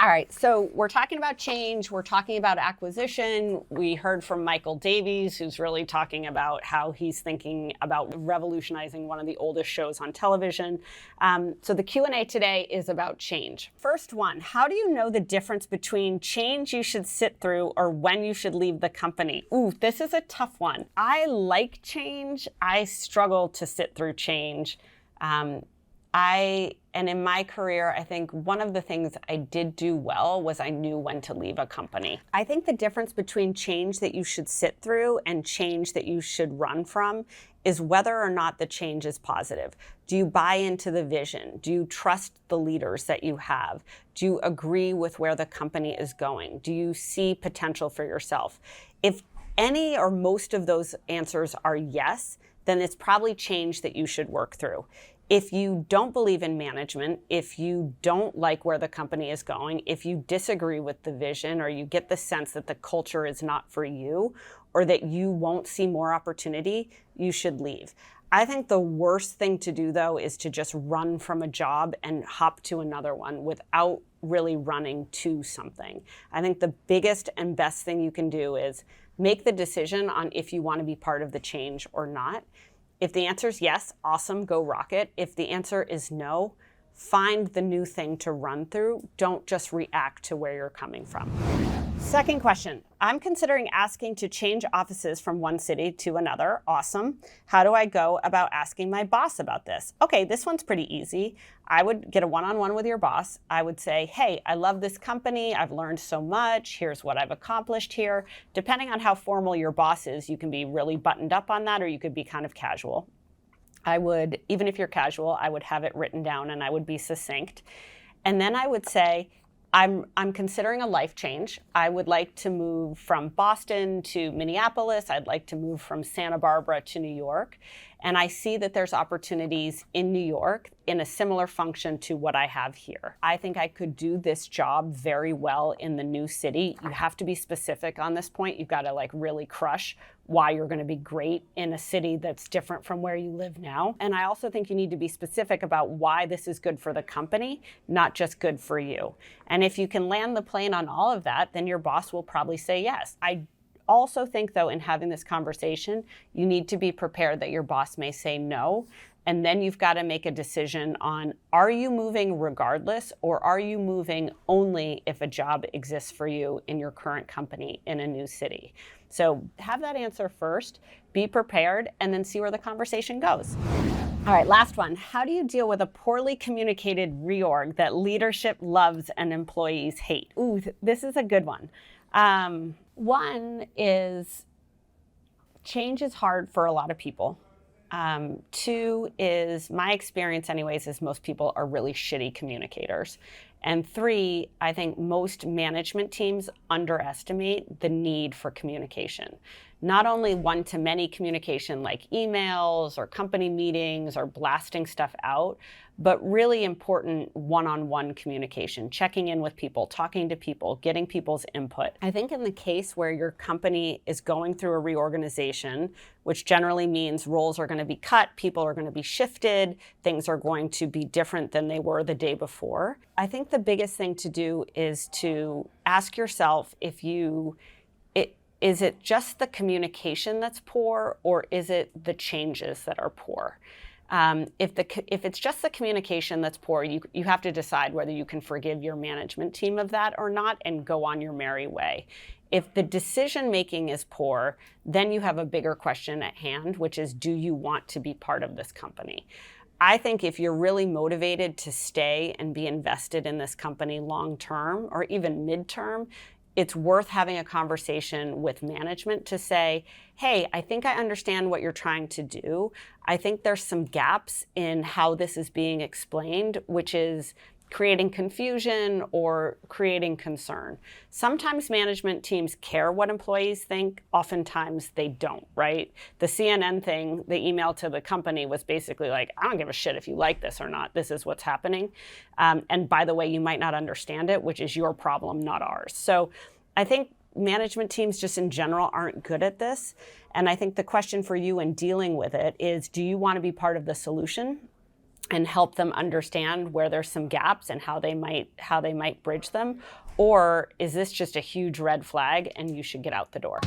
right, so we're talking about change, we're talking about acquisition. We heard from Michael Davies, who's really talking about how he's thinking about revolutionizing one of the oldest shows on television. So the Q&A today is about change. First one, how do you know the difference between change you should sit through or when you should leave the company? Ooh, this is a tough one. I like change. I struggle to sit through change. And in my career, I think one of the things I did do well was I knew when to leave a company. I think the difference between change that you should sit through and change that you should run from is whether or not the change is positive. Do you buy into the vision? Do you trust the leaders that you have? Do you agree with where the company is going? Do you see potential for yourself? If any or most of those answers are yes, then it's probably change that you should work through. If you don't believe in management, if you don't like where the company is going, if you disagree with the vision, or you get the sense that the culture is not for you, or that you won't see more opportunity, you should leave. I think the worst thing to do, though, is to just run from a job and hop to another one without really running to something. I think the biggest and best thing you can do is make the decision on if you want to be part of the change or not. If the answer is yes, awesome, go rock it. If the answer is no, find the new thing to run through. Don't just react to where you're coming from. Second question, I'm considering asking to change offices from one city to another. Awesome. How do I go about asking my boss about this? Okay, this one's pretty easy. I would get a one-on-one with your boss. I would say, hey, I love this company. I've learned so much. Here's what I've accomplished here. Depending on how formal your boss is, you can be really buttoned up on that, or you could be kind of casual. I would, even if you're casual, I would have it written down and I would be succinct. And then I would say, I'm considering a life change. I would like to move from Boston to Minneapolis. I'd like to move from Santa Barbara to New York. And I see that there's opportunities in New York in a similar function to what I have here. I think I could do this job very well in the new city. You have to be specific on this point. You've got to really crush why you're going to be great in a city that's different from where you live now. And I also think you need to be specific about why this is good for the company, not just good for you. And if you can land the plane on all of that, then your boss will probably say yes. I also think, though, in having this conversation, you need to be prepared that your boss may say no. And then you've got to make a decision on, are you moving regardless, or are you moving only if a job exists for you in your current company in a new city? So have that answer first, be prepared, and then see where the conversation goes. All right, last one. How do you deal with a poorly communicated reorg that leadership loves and employees hate? Ooh, this is a good one. One is change is hard for a lot of people. Two is, my experience anyways, is most people are really shitty communicators. And three, I think most management teams underestimate the need for communication. Not only one-to-many communication like emails or company meetings or blasting stuff out, but really important one-on-one communication, checking in with people, talking to people, getting people's input. I think in the case where your company is going through a reorganization, which generally means roles are going to be cut, people are going to be shifted, things are going to be different than they were the day before, I think the biggest thing to do is to ask yourself is it just the communication that's poor, or is it the changes that are poor? If it's just the communication that's poor, you have to decide whether you can forgive your management team of that or not and go on your merry way. If the decision making is poor, then you have a bigger question at hand, which is, do you want to be part of this company? I think if you're really motivated to stay and be invested in this company long term or even midterm, it's worth having a conversation with management to say, hey, I think I understand what you're trying to do. I think there's some gaps in how this is being explained, which is creating confusion or creating concern. Sometimes management teams care what employees think. Oftentimes they don't, right? The CNN thing, the email to the company was basically like, I don't give a shit if you like this or not. This is what's happening. And by the way, you might not understand it, which is your problem, not ours. So I think management teams just in general aren't good at this. And I think the question for you in dealing with it is, do you want to be part of the solution? and help them understand where there's some gaps and how they might bridge them? Or is this just a huge red flag and you should get out the door?